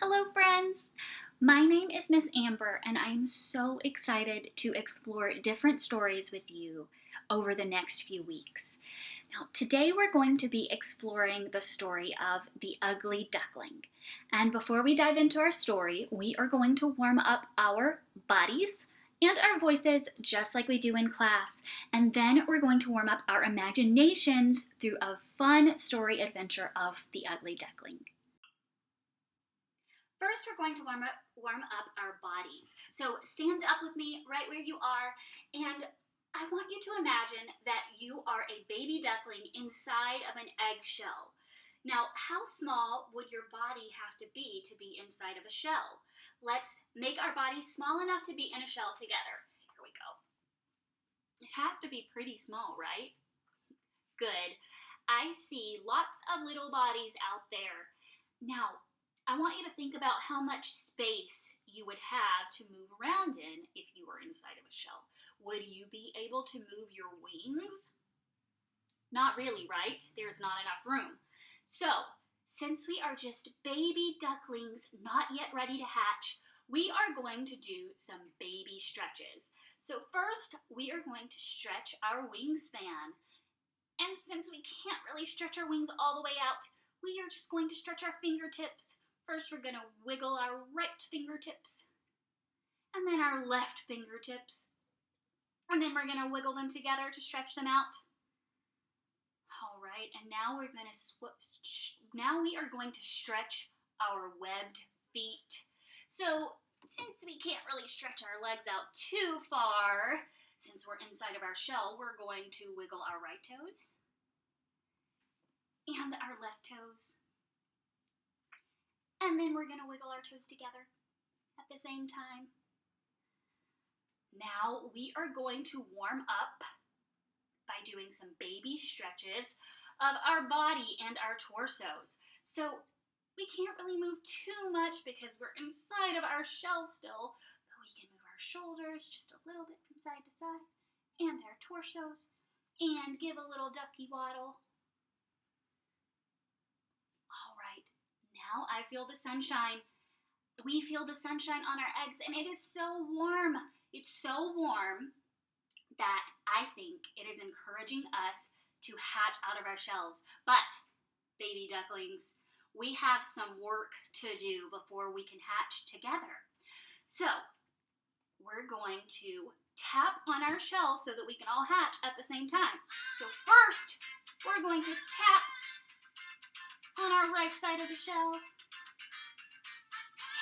Hello, friends. My name is Miss Amber, and I am so excited to explore different stories with you over the next few weeks. Now, today we're going to be exploring the story of the ugly duckling. And before we dive into our story, we are going to warm up our bodies and our voices just like we do in class. And then we're going to warm up our imaginations through a fun story adventure of the ugly duckling. First, we're going to warm up our bodies. So stand up with me right where you are, and I want you to imagine that you are a baby duckling inside of an eggshell. Now, how small would your body have to be inside of a shell? Let's make our bodies small enough to be in a shell together. Here we go. It has to be pretty small, right? Good. I see lots of little bodies out there. Now, I want you to think about how much space you would have to move around in if you were inside of a shell. Would you be able to move your wings? Not really, right? There's not enough room. So, since we are just baby ducklings not yet ready to hatch, we are going to do some baby stretches. So first, we are going to stretch our wingspan. And since we can't really stretch our wings all the way out, we are just going to stretch our fingertips. First, we're going to wiggle our right fingertips, and then our left fingertips, and then we're going to wiggle them together to stretch them out. All right, and now we are going to stretch our webbed feet. So, since we can't really stretch our legs out too far, since we're inside of our shell, we're going to wiggle our right toes and our left toes. And then we're going to wiggle our toes together at the same time. Now we are going to warm up by doing some baby stretches of our body and our torsos. So we can't really move too much because we're inside of our shell still, but we can move our shoulders just a little bit from side to side and our torsos and give a little ducky waddle. Now I feel the sunshine. We feel the sunshine on our eggs, and it is so warm. It's so warm that I think it is encouraging us to hatch out of our shells. But, baby ducklings, we have some work to do before we can hatch together. So, we're going to tap on our shells so that we can all hatch at the same time. So first, we're going to tap on our right side of the shell.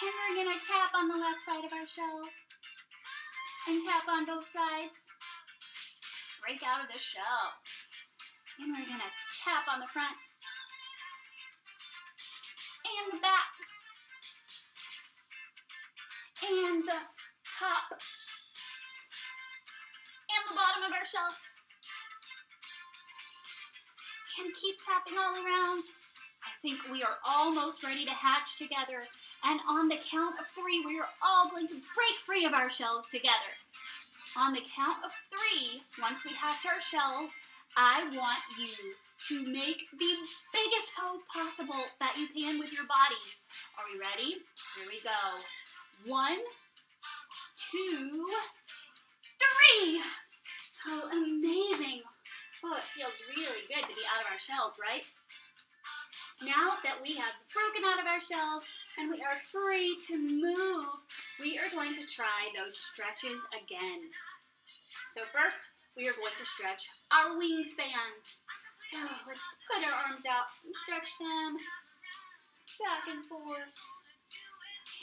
And we're going to tap on the left side of our shell. And tap on both sides. Break out of the shell. And we're going to tap on the front. And the back. And the top. And the bottom of our shell. And keep tapping all around. I think we are almost ready to hatch together. And on the count of 3, we are all going to break free of our shells together. On the count of 3, once we hatch our shells, I want you to make the biggest pose possible that you can with your bodies. Are we ready? Here we go. 1, 2, 3. How amazing. Oh, it feels really good to be out of our shells, right? Now that we have broken out of our shells and we are free to move, we are going to try those stretches again. So first, we are going to stretch our wingspan. So let's put our arms out and stretch them back and forth.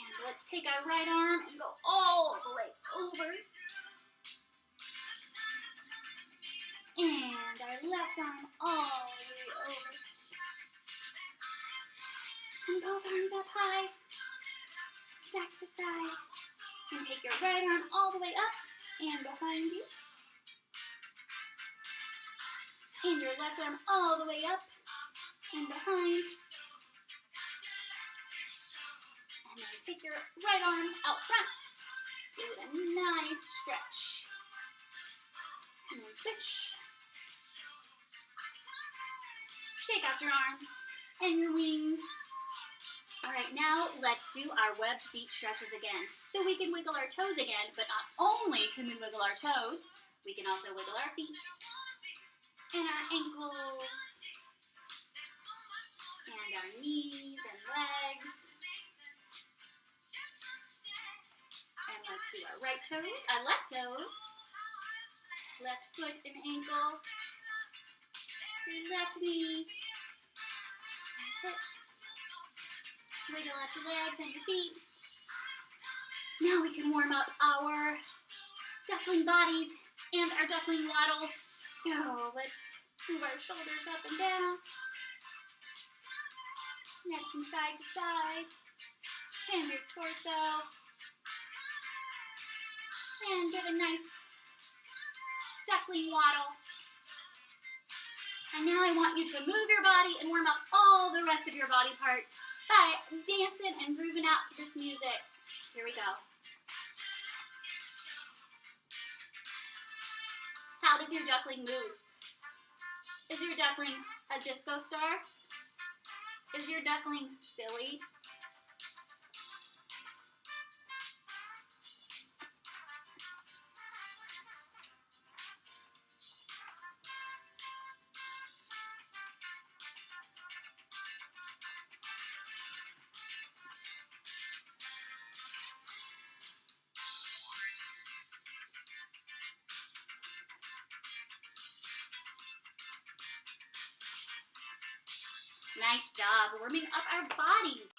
And let's take our right arm and go all the way over. And our left arm all the way over. And both arms up high, back to the side, and take your right arm all the way up and behind you, and your left arm all the way up and behind, and then take your right arm out front, give it a nice stretch, and then switch, shake out your arms and your wings. All right, now let's do our webbed feet stretches again. So we can wiggle our toes again, but not only can we wiggle our toes, we can also wiggle our feet and our ankles and our knees and legs. And let's do our right toe, our left toes, left foot and ankle, your left knee, foot. Wiggle out your legs and your feet. Now we can warm up our duckling bodies and our duckling waddles. So let's move our shoulders up and down. Neck from side to side. And your torso. And give a nice duckling waddle. And now I want you to move your body and warm up all the rest of your body parts by dancing and grooving out to this music. Here we go. How does your duckling move? Is your duckling a disco star? Is your duckling silly? Nice job warming up our bodies.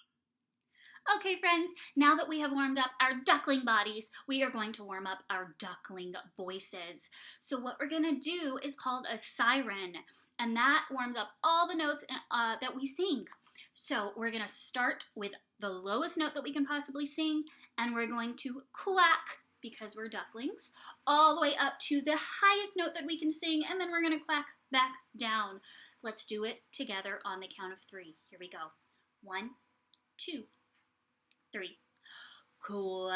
Okay, friends, now that we have warmed up our duckling bodies, we are going to warm up our duckling voices. So what we're going to do is called a siren, and that warms up all the notes that we sing. So we're going to start with the lowest note that we can possibly sing, and we're going to quack, because we're ducklings, all the way up to the highest note that we can sing, and then we're going to quack back down. Let's do it together on the count of 3. Here we go. 1, 2, 3. Quack.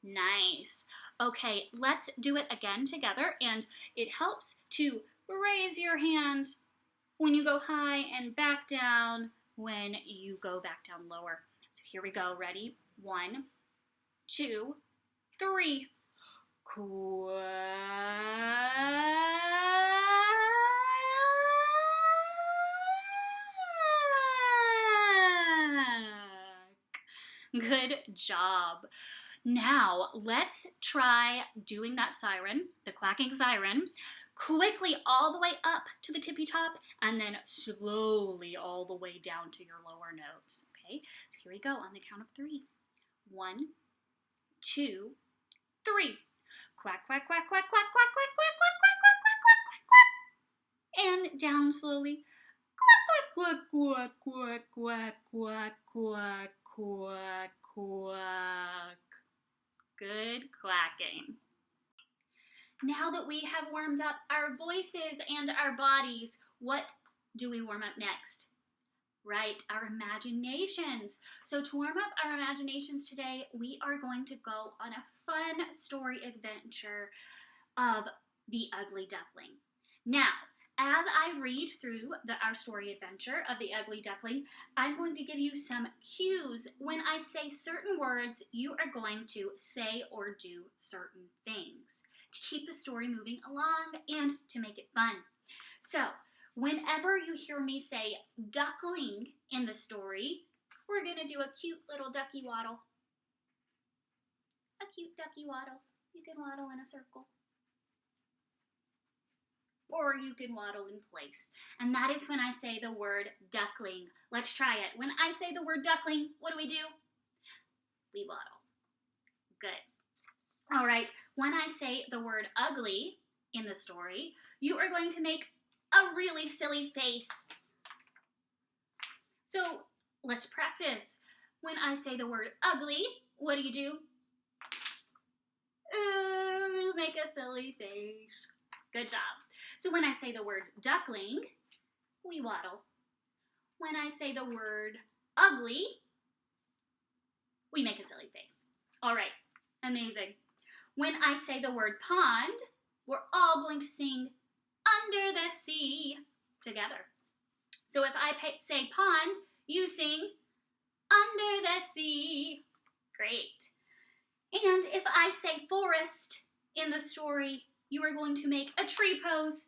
Nice. Okay, let's do it again together, and it helps to raise your hand when you go high and back down when you go back down lower. So here we go. Ready? 1, 2, 3. Quack. Good job. Now, let's try doing that siren, the quacking siren, quickly all the way up to the tippy top, and then slowly all the way down to your lower notes. Okay, so here we go on the count of 3. 1, 2, 3. Quack, quack, quack, quack, quack, quack, quack, quack, quack, quack, quack, quack, quack, quack, quack. And down slowly. Quack, quack, quack, quack, quack, quack, quack, quack, quack. Good quacking. Now that we have warmed up our voices and our bodies, what do we warm up next? Right, our imaginations. So to warm up our imaginations today, we are going to go on a fun story adventure of the Ugly Duckling. Now, as I read through our story adventure of the Ugly Duckling, I'm going to give you some cues. When I say certain words, you are going to say or do certain things to keep the story moving along and to make it fun. So, whenever you hear me say duckling in the story, we're going to do a cute little ducky waddle. A cute ducky waddle. You can waddle in a circle. Or you can waddle in place. And that is when I say the word duckling. Let's try it. When I say the word duckling, what do? We waddle. Good. All right. When I say the word ugly in the story, you are going to make a really silly face. So let's practice. When I say the word ugly, what do? Make a silly face. Good job. So when I say the word duckling, we waddle. When I say the word ugly, we make a silly face. All right, amazing. When I say the word pond, we're all going to sing under the sea together. So if I say pond, you sing under the sea. Great. And if I say forest in the story, you are going to make a tree pose,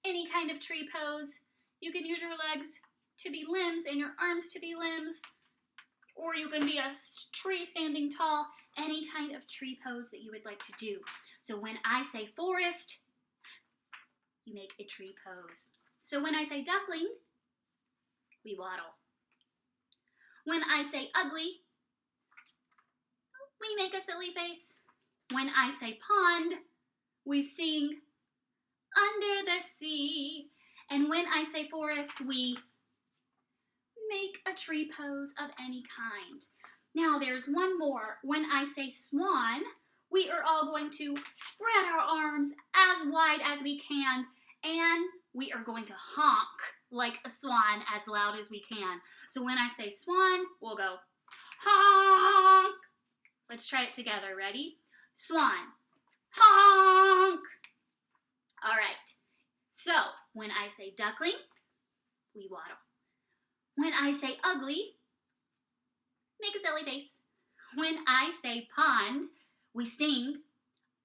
any kind of tree pose. You can use your legs to be limbs and your arms to be limbs, or you can be a tree standing tall, any kind of tree pose that you would like to do. So when I say forest, you make a tree pose. So when I say duckling, we waddle. When I say ugly, we make a silly face. When I say pond, we sing under the sea. And when I say forest, we make a tree pose of any kind. Now there's one more. When I say swan, we are all going to spread our arms as wide as we can, and we are going to honk like a swan as loud as we can. So when I say swan, we'll go honk. Let's try it together. Ready? Swan. Honk. All right. So when I say duckling, we waddle. When I say ugly, make a silly face. When I say pond, we sing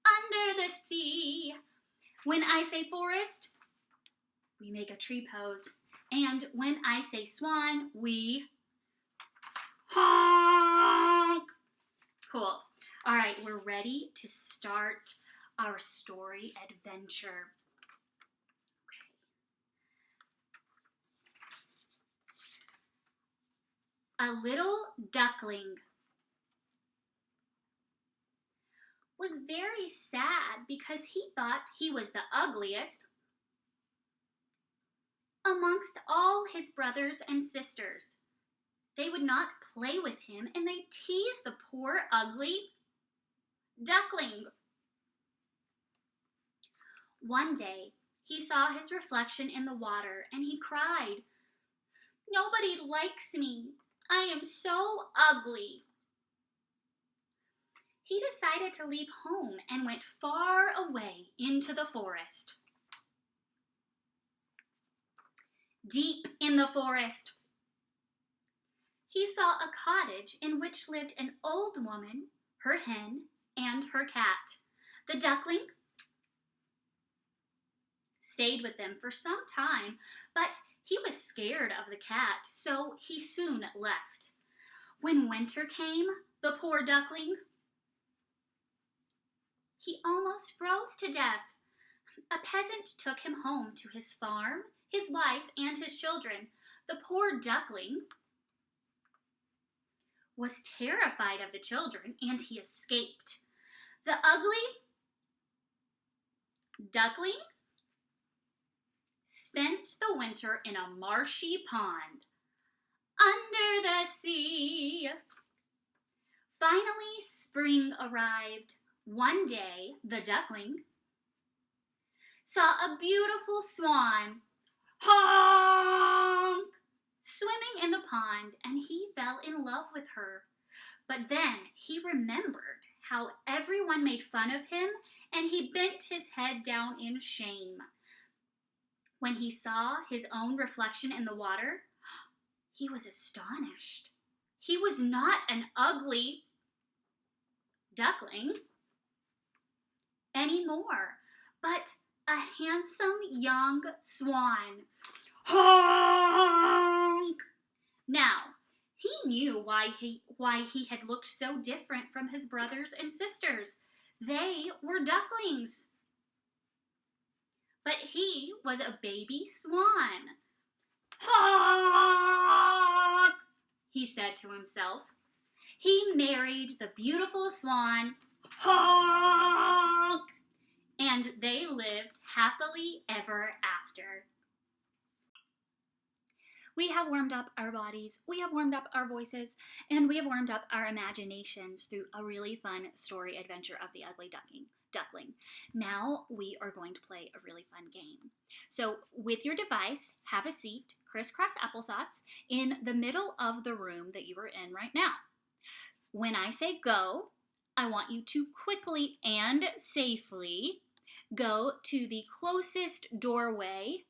under the sea. When I say forest, we make a tree pose. And when I say swan, we honk. Cool. All right, we're ready to start our story adventure. A little duckling was very sad because he thought he was the ugliest amongst all his brothers and sisters. They would not play with him, and they teased the poor, ugly duckling. One day, he saw his reflection in the water, and he cried, "Nobody likes me. I am so ugly." He decided to leave home and went far away into the forest. Deep in the forest, he saw a cottage in which lived an old woman, her hen, and her cat. The duckling stayed with them for some time, but he was scared of the cat, so he soon left. When winter came, the poor duckling, he almost froze to death. A peasant took him home to his farm, his wife, and his children. The poor duckling was terrified of the children, and he escaped. The ugly duckling spent the winter in a marshy pond under the sea. Finally, spring arrived. One day, the duckling saw a beautiful swan, honk, swimming in the pond, and he fell in love with her. But then he remembered how everyone made fun of him, and he bent his head down in shame. When he saw his own reflection in the water, he was astonished. He was not an ugly duckling anymore, but a handsome young swan. Honk! Now, he knew why he had looked so different from his brothers and sisters. They were ducklings. But he was a baby swan. Honk! He said to himself. He married the beautiful swan. Honk! And they lived happily ever after. We have warmed up our bodies, we have warmed up our voices, and we have warmed up our imaginations through a really fun story adventure of the ugly duckling. Now we are going to play a really fun game. So with your device, have a seat, crisscross applesauce, in the middle of the room that you are in right now. When I say go, I want you to quickly and safely go to the closest doorway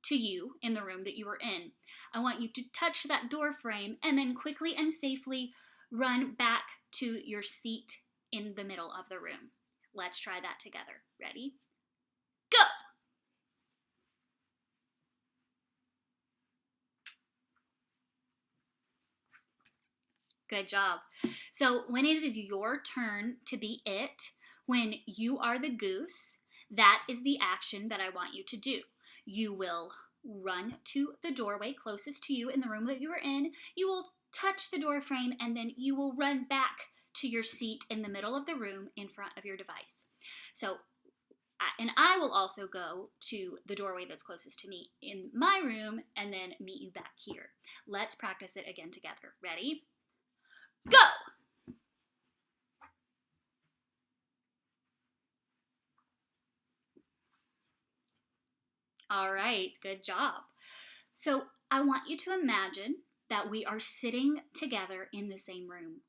to you in the room that you were in. I want you to touch that door frame and then quickly and safely run back to your seat in the middle of the room. Let's try that together. Ready? Go! Good job. So when it is your turn to be it, when you are the goose, that is the action that I want you to do. You will run to the doorway closest to you in the room that you are in. You will touch the door frame, and then you will run back to your seat in the middle of the room in front of your device. So, and I will also go to the doorway that's closest to me in my room and then meet you back here. Let's practice it again together. Ready? Go! All right, good job. So I want you to imagine that we are sitting together in the same room,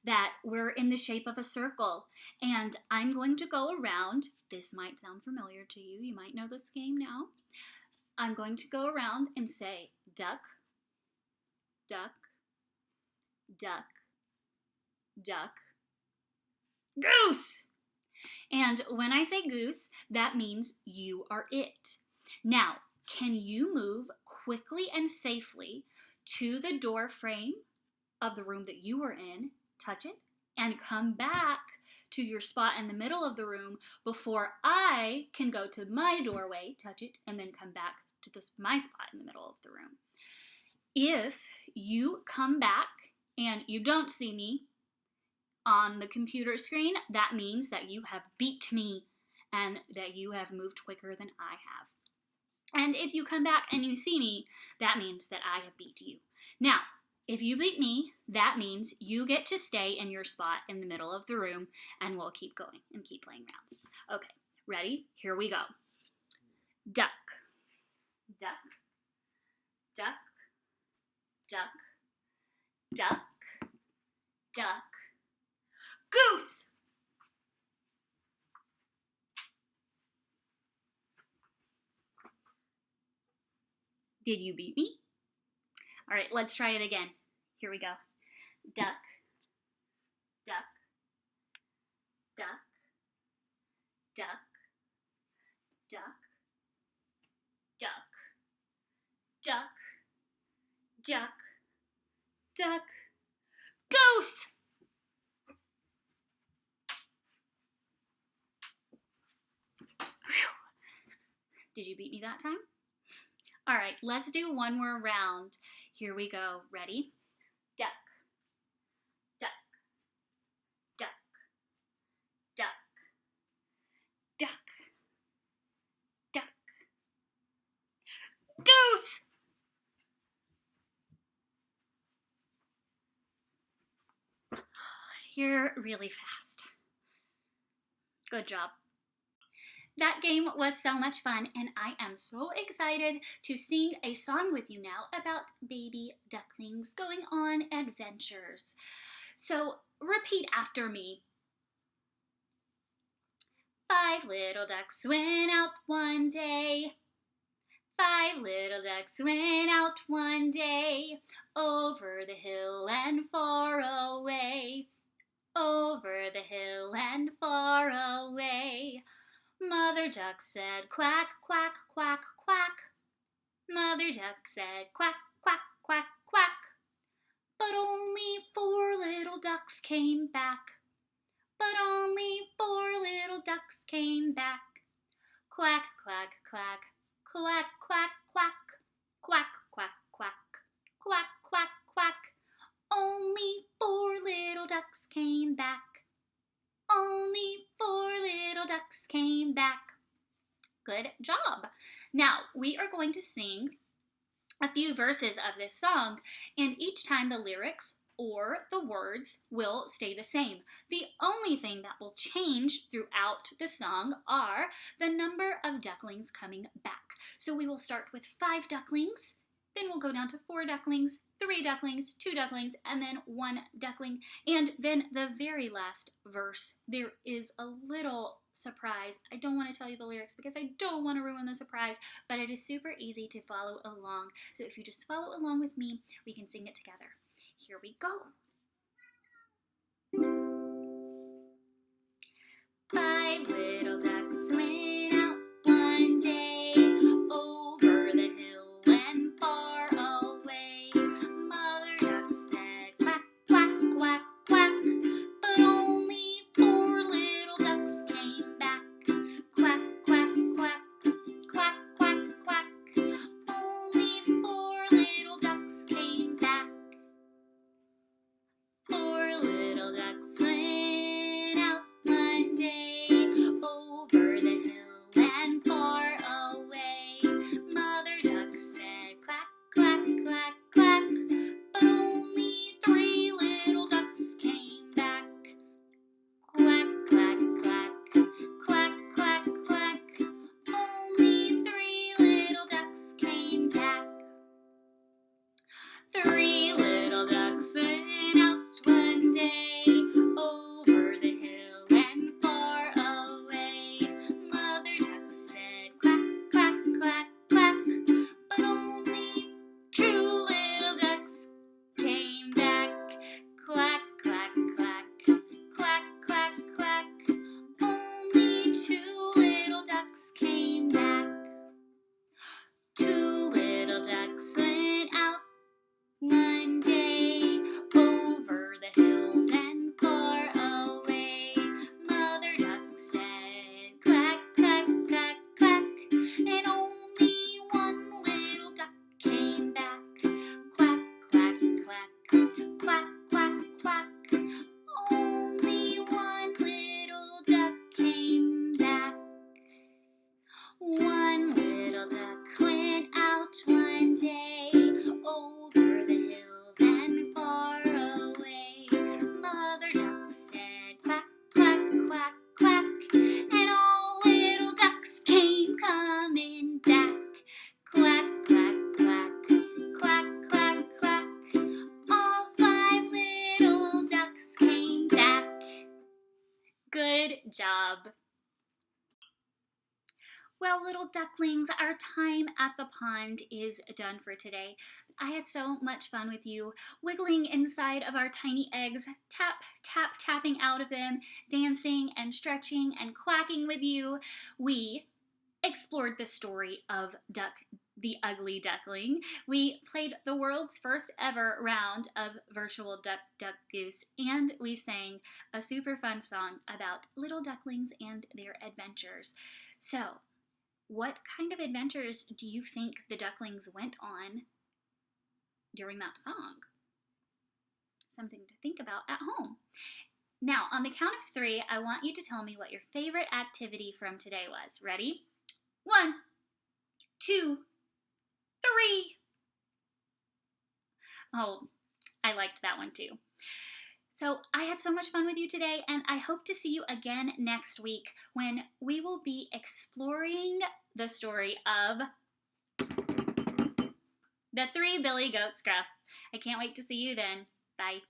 that we're in the shape of a circle, and I'm going to go around. This might sound familiar to you. You might know this game now. I'm going to go around and say duck, duck, duck, duck, goose. And when I say goose, that means you are it. Now, can you move quickly and safely to the door frame of the room that you were in, touch it, and come back to your spot in the middle of the room before I can go to my doorway, touch it, and then come back to my spot in the middle of the room? If you come back and you don't see me on the computer screen, that means that you have beat me and that you have moved quicker than I have. And if you come back and you see me, that means that I have beat you. Now, if you beat me, that means you get to stay in your spot in the middle of the room, and we'll keep going and keep playing rounds. Okay, ready? Here we go. Duck, duck, duck, duck, duck, duck, goose. Did you beat me? All right, let's try it again. Here we go. Duck, duck, duck, duck, duck, duck, duck, duck, duck, goose! Whew. Did you beat me that time? All right, let's do one more round. Here we go. Ready? Duck, duck, duck, duck, duck, duck, goose! You're really fast. Good job. That game was so much fun, and I am so excited to sing a song with you now about baby ducklings going on adventures. So repeat after me. 5 little ducks went out one day. 5 little ducks went out one day, over the hill and far away, over the hill and far away. Mother duck said quack, quack, quack, quack. Mother duck said quack, quack, quack, quack. But only 4 little ducks came back. But only 4 little ducks came back. Quack, quack, quack, quack, quack, quack. Quack, quack, quack, quack, quack, quack. Only 4 little ducks came back. Only 4 little ducks came back. Good job. Now, we are going to sing a few verses of this song, and each time the lyrics or the words will stay the same. The only thing that will change throughout the song are the number of ducklings coming back. So we will start with 5 ducklings, then we'll go down to 4 ducklings, 3 ducklings, 2 ducklings, and then 1 duckling. And then the very last verse, there is a little surprise. I don't want to tell you the lyrics because I don't want to ruin the surprise, but it is super easy to follow along. So if you just follow along with me, we can sing it together. Here we go. 5 little ducks went out one day over the hill and far away. Mother duck said quack, quack, quack, quack, but only 4 little ducks came back. Quack, quack, quack, quack, quack, quack, only 4 little ducks came back. 4 little ducks went out one day over the hill and far away. Mother duck said quack, quack, quack, quack, but only 3 little ducks came back. Quack, quack, quack, quack, quack, quack, only 3 little ducks came back. 3 little ducks went out one day over the hill and far away. Mother duck said quack, quack, quack, quack, but only 2 little ducks came back. Quack, quack, quack, quack, quack, quack, only 2 little ducks came back. 2 little ducks went out one day over the hills and far away. Mother duck said quack, quack, quack, quack, and only 1 little duck came back. Quack, quack, quack, quack, quack, quack, only 1 little duck came back. 1 little duck went out one day over the hills and far away. Mother duck said quack, quack, quack, quack, and all little ducks came coming back. Quack, quack, quack, quack, quack, quack, all 5 little ducks came back. Good job. Well, little ducklings, our time at the pond is done for today. I had so much fun with you, wiggling inside of our tiny eggs, tap, tap, tapping out of them, dancing and stretching and quacking with you. We explored the story of Duck, the ugly duckling. We played the world's first ever round of virtual Duck, Duck, Goose, and we sang a super fun song about little ducklings and their adventures. So, what kind of adventures do you think the ducklings went on during that song? Something to think about at home. Now, on the count of 3, I want you to tell me what your favorite activity from today was. Ready? 1, 2, 3. Oh, I liked that one too. So I had so much fun with you today, and I hope to see you again next week when we will be exploring the story of the 3 Billy Goat Scruff. I can't wait to see you then. Bye.